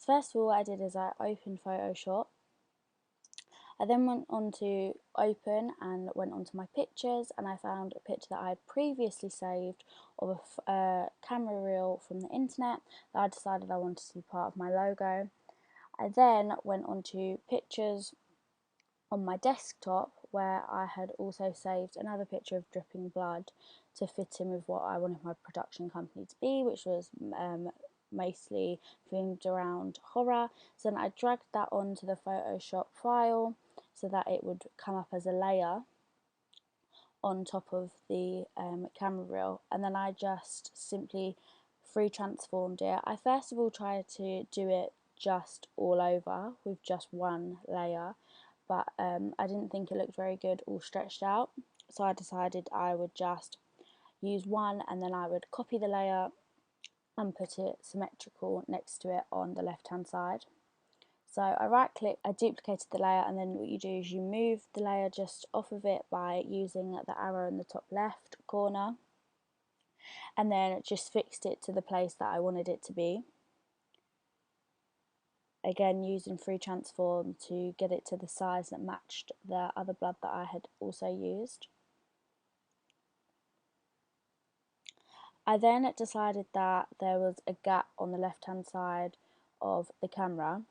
So first of all, what I did is I opened Photoshop. I then went on to open and went onto my pictures, and I found a picture that I had previously saved of a camera reel from the internet that I decided I wanted to be part of my logo. I then went on to pictures on my desktop where I had also saved another picture of dripping blood to fit in with what I wanted my production company to be, which was mostly themed around horror. So then I dragged that onto the Photoshop file so that it would come up as a layer on top of the camera reel, and then I just simply free transformed it. I first of all tried to do it just all over with just one layer, but I didn't think it looked very good all stretched out, so I decided I would just use one, and then I would copy the layer and put it symmetrical next to it on the left hand side. So I right click, I duplicated the layer, and then what you do is you move the layer just off of it by using the arrow in the top left corner, and then just fixed it to the place that I wanted it to be. Again, using free transform to get it to the size that matched the other blood that I had also used. I then decided that there was a gap on the left hand side of the camera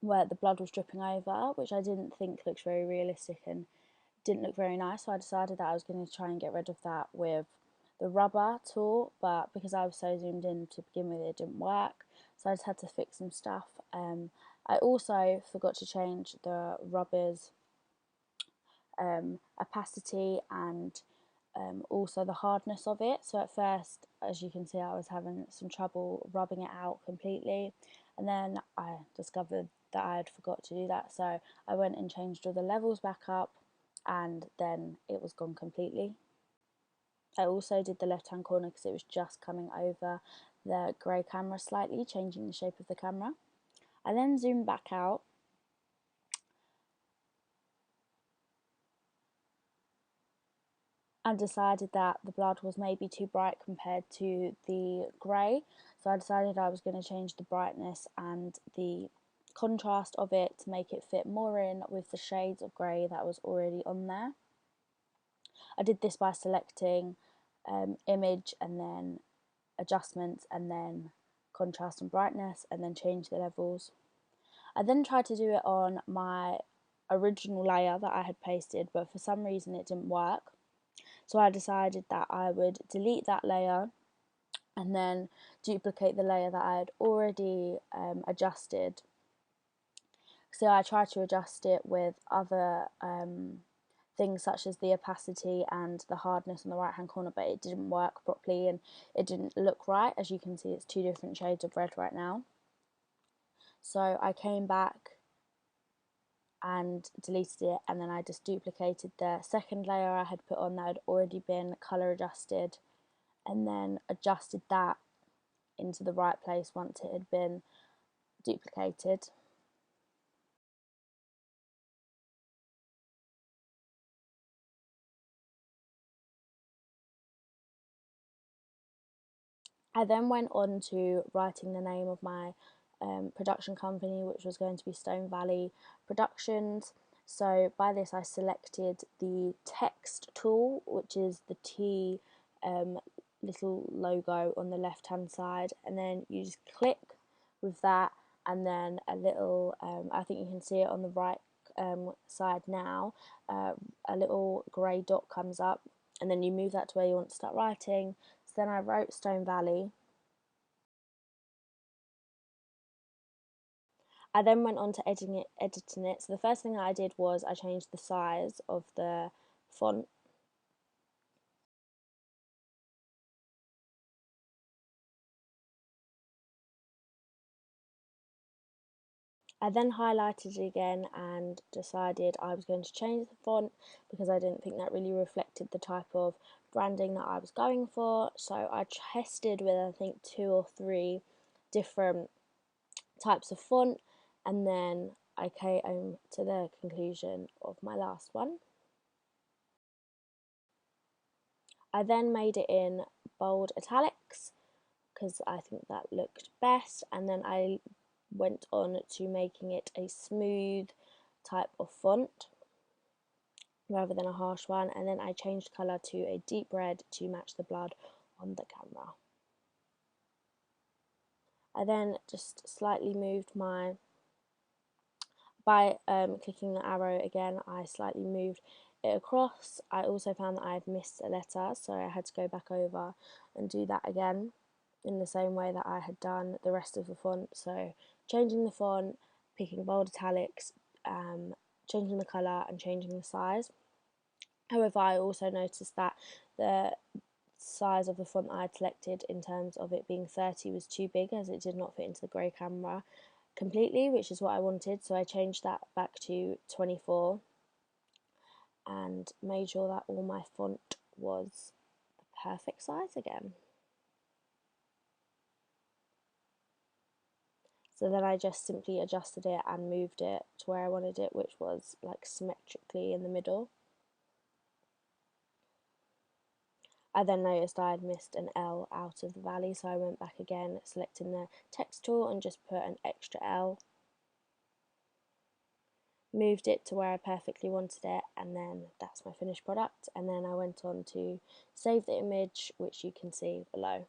where the blood was dripping over, which I didn't think looked very realistic and didn't look very nice, so I decided that I was going to try and get rid of that with the rubber tool, but because I was so zoomed in to begin with, it didn't work, so I just had to fix some stuff. I also forgot to change the rubber's opacity and also the hardness of it. So at first, as you can see, I was having some trouble rubbing it out completely, and then I discovered that I had forgot to do that, so I went and changed all the levels back up, and then it was gone completely. I also did the left hand corner because it was just coming over the grey camera slightly, changing the shape of the camera. I then zoomed back out and decided that the blood was maybe too bright compared to the grey, so I decided I was going to change the brightness and the contrast of it to make it fit more in with the shades of grey that was already on there. I did this by selecting image and then adjustments and then contrast and brightness, and then change the levels. I then tried to do it on my original layer that I had pasted, but for some reason it didn't work. So I decided that I would delete that layer and then duplicate the layer that I had already adjusted. So I tried to adjust it with other things such as the opacity and the hardness on the right hand corner, but it didn't work properly and it didn't look right. As you can see, it's two different shades of red right now. So I came back and deleted it, and then I just duplicated the second layer I had put on that had already been colour adjusted, and then adjusted that into the right place once it had been duplicated. I then went on to writing the name of my production company, which was going to be Stone Valley Productions. So by this I selected the text tool, which is the T little logo on the left hand side, and then you just click with that, and then a little I think you can see it on the right side now, a little grey dot comes up, and then you move that to where you want to start writing. So then I wrote Stone Valley. I then went on to editing it. So the first thing that I did was I changed the size of the font. I then highlighted it again and decided I was going to change the font because I didn't think that really reflected the type of branding that I was going for. So I tested with I think 2 or 3 different types of font, and then I came to the conclusion of my last one. I then made it in bold italics because I think that looked best, and then I went on to making it a smooth type of font rather than a harsh one, and then I changed colour to a deep red to match the blood on the camera. I then just slightly moved by clicking the arrow again, I slightly moved it across. I also found that I had missed a letter, so I had to go back over and do that again in the same way that I had done the rest of the font. So changing the font, picking bold italics, changing the colour and changing the size. However, I also noticed that the size of the font I had selected in terms of it being 30 was too big, as it did not fit into the grey camera completely, which is what I wanted, so I changed that back to 24 and made sure that all my font was the perfect size again. So then I just simply adjusted it and moved it to where I wanted it, which was like symmetrically in the middle. I then noticed I had missed an L out of the valley, so I went back again, selecting the text tool and just put an extra L. Moved it to where I perfectly wanted it, and then that's my finished product. And then I went on to save the image, which you can see below.